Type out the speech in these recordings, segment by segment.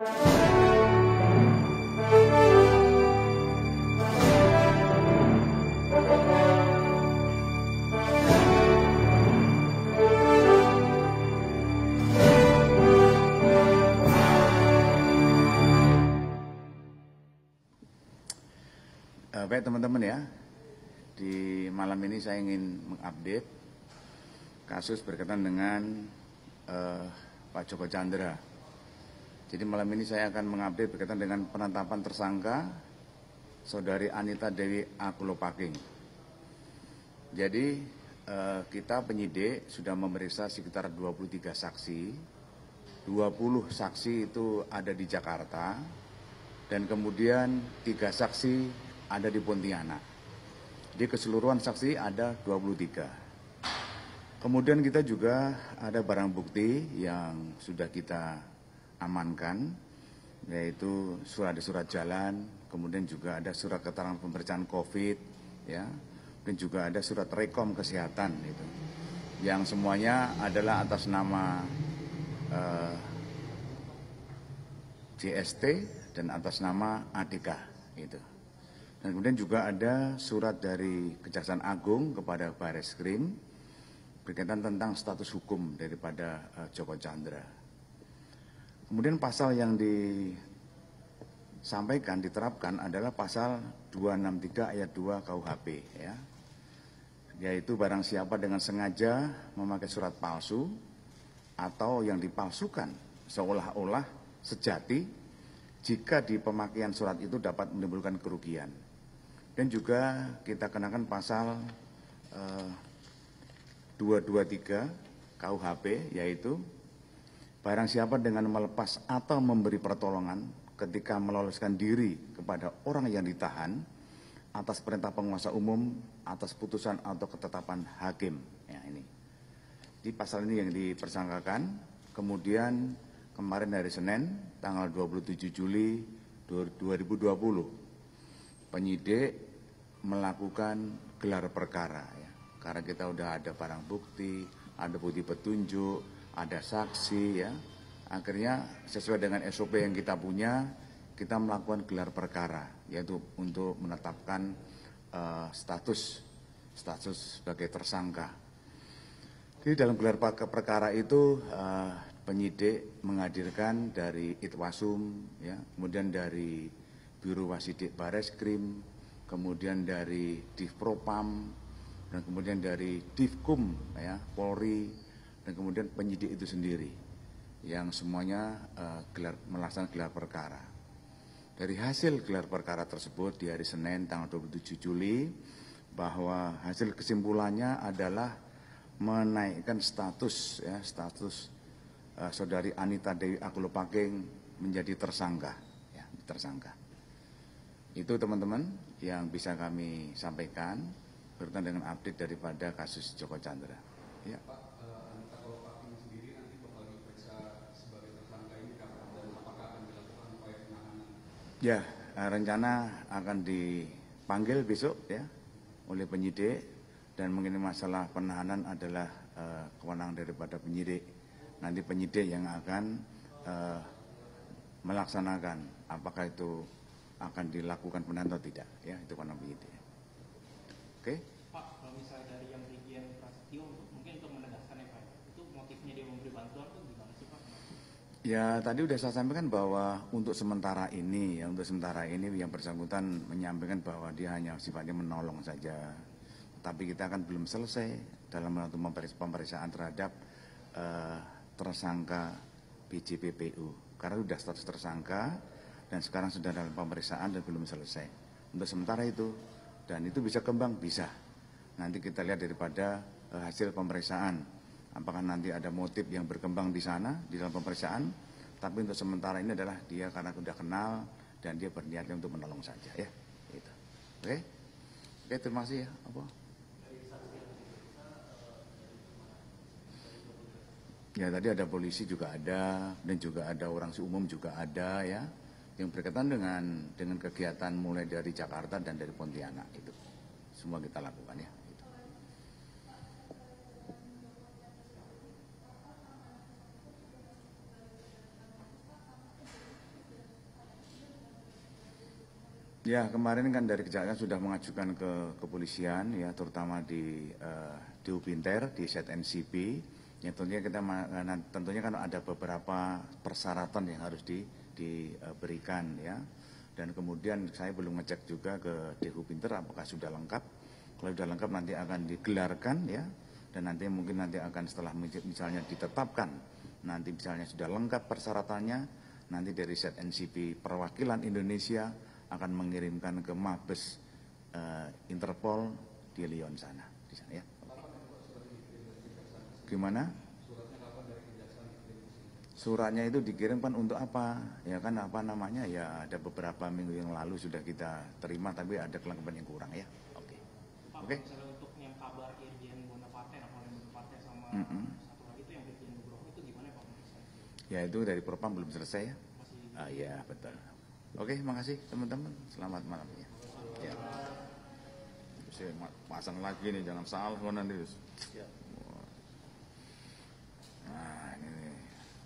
Baik teman-teman ya, di malam ini saya ingin mengupdate kasus berkaitan dengan Pak Joko Chandra. Jadi malam ini saya akan mengupdate berkaitan dengan penetapan tersangka Saudari Anita Dewi Akulopaking. Jadi kita penyidik sudah memeriksa sekitar 23 saksi, 20 saksi itu ada di Jakarta, dan kemudian 3 saksi ada di Pontianak. Di keseluruhan saksi ada 23. Kemudian kita juga ada barang bukti yang sudah kita amankan, yaitu surat jalan, kemudian juga ada surat keterangan pemeriksaan COVID, ya, dan juga ada surat rekom kesehatan, itu, yang semuanya adalah atas nama JST dan atas nama ADK, itu. Dan kemudian juga ada surat dari Kejaksaan Agung kepada Barreskrim berkaitan tentang status hukum daripada Joko Chandra. Kemudian pasal yang disampaikan, diterapkan adalah pasal 263 ayat 2 KUHP, ya, yaitu barang siapa dengan sengaja memakai surat palsu atau yang dipalsukan seolah-olah sejati jika di pemakaian surat itu dapat menimbulkan kerugian. Dan juga kita kenakan pasal 223 KUHP, yaitu barang siapa dengan melepas atau memberi pertolongan ketika meloloskan diri kepada orang yang ditahan atas perintah penguasa umum, atas putusan atau ketetapan hakim. Ya, ini. Di pasal ini yang dipersangkakan. Kemudian kemarin hari Senin tanggal 27 Juli 2020 penyidik melakukan gelar perkara, ya, karena kita udah ada barang bukti, ada bukti petunjuk, ada saksi, ya. Akhirnya sesuai dengan SOP yang kita punya, kita melakukan gelar perkara, yaitu untuk menetapkan status sebagai tersangka. Jadi dalam gelar perkara itu penyidik menghadirkan dari Itwasum, ya, kemudian dari Biro Wasidik Barreskrim, kemudian dari Divpropam, dan kemudian dari Divkum, ya, Polri, dan kemudian penyidik itu sendiri, yang semuanya melaksanakan gelar perkara. Dari hasil gelar perkara tersebut di hari Senin tanggal 27 Juli, bahwa hasil kesimpulannya adalah menaikkan status, ya, Saudari Anita Dewi Akulopaking menjadi tersangka, ya, tersangka. Itu teman-teman yang bisa kami sampaikan berkaitan dengan update daripada kasus Joko Chandra. Ya. Pak, Anita Akulopaking sendiri nanti bakal diperiksa sebagai tersangka ini kapan dan apakah akan dilakukan upaya penahanan? Ya, rencana akan dipanggil besok, ya, oleh penyidik, dan mengenai masalah penahanan adalah kewenangan daripada penyidik. Nanti penyidik yang akan melaksanakan apakah itu akan dilakukan penahanan atau tidak, ya, itu kewenangan penyidik. Oke? Pak, kalau misalnya dari yang Brigjen Prasetyo, mungkin untuk menegaskan, ya Pak, itu motifnya dia memberi bantuan itu gimana sih Pak? Ya, tadi sudah saya sampaikan bahwa untuk sementara ini yang bersangkutan menyampaikan bahwa dia hanya sifatnya menolong saja. Tapi kita kan belum selesai dalam melakukan pemeriksaan terhadap tersangka BJPPU. Karena sudah status tersangka dan sekarang sudah dalam pemeriksaan dan belum selesai. Untuk sementara itu, dan itu bisa kembang, bisa. Nanti kita lihat daripada hasil pemeriksaan. Apakah nanti ada motif yang berkembang di sana, di dalam pemeriksaan. Tapi untuk sementara ini adalah dia karena sudah kenal dan dia berniatnya untuk menolong saja, ya. Gitu. Oke? Oke, terima kasih ya. Apa? Ya, tadi ada polisi juga ada, dan juga ada orang umum juga ada, ya, yang berkaitan dengan kegiatan mulai dari Jakarta dan dari Pontianak itu. Semua kita lakukan, ya. Gitu. Ya, kemarin kan dari Kejaksaan sudah mengajukan ke kepolisian ya, terutama di DU Pinter, di ZNCP. Ya tentunya kan ada beberapa persyaratan yang harus diberikan ya. Dan kemudian saya belum ngecek juga ke DU Pinter apakah sudah lengkap. Kalau sudah lengkap nanti akan digelarkan ya. Dan nanti mungkin nanti akan setelah misalnya ditetapkan, nanti misalnya sudah lengkap persyaratannya, nanti dari ZNCP perwakilan Indonesia akan mengirimkan ke Mabes Interpol di Lyon sana, di sana ya. Gimana? Suratnya itu dikirimkan untuk apa? Ya kan apa namanya ya, ada beberapa minggu yang lalu sudah kita terima, tapi ada kelengkapan yang kurang ya. Oke. Oke. Misalnya untuk yang kabar Irjen Bonaparte, Napoleon Bonaparte sama satu lagi itu yang Irjen Nugroho itu gimana Pak? Ya itu dari Propam belum selesai ya. Masih. Ya betul. Oke, makasih teman-teman. Selamat malam ya. Ya. Saya pasang lagi nih, jangan salah nanti. Nah, ini.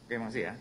Oke, makasih ya.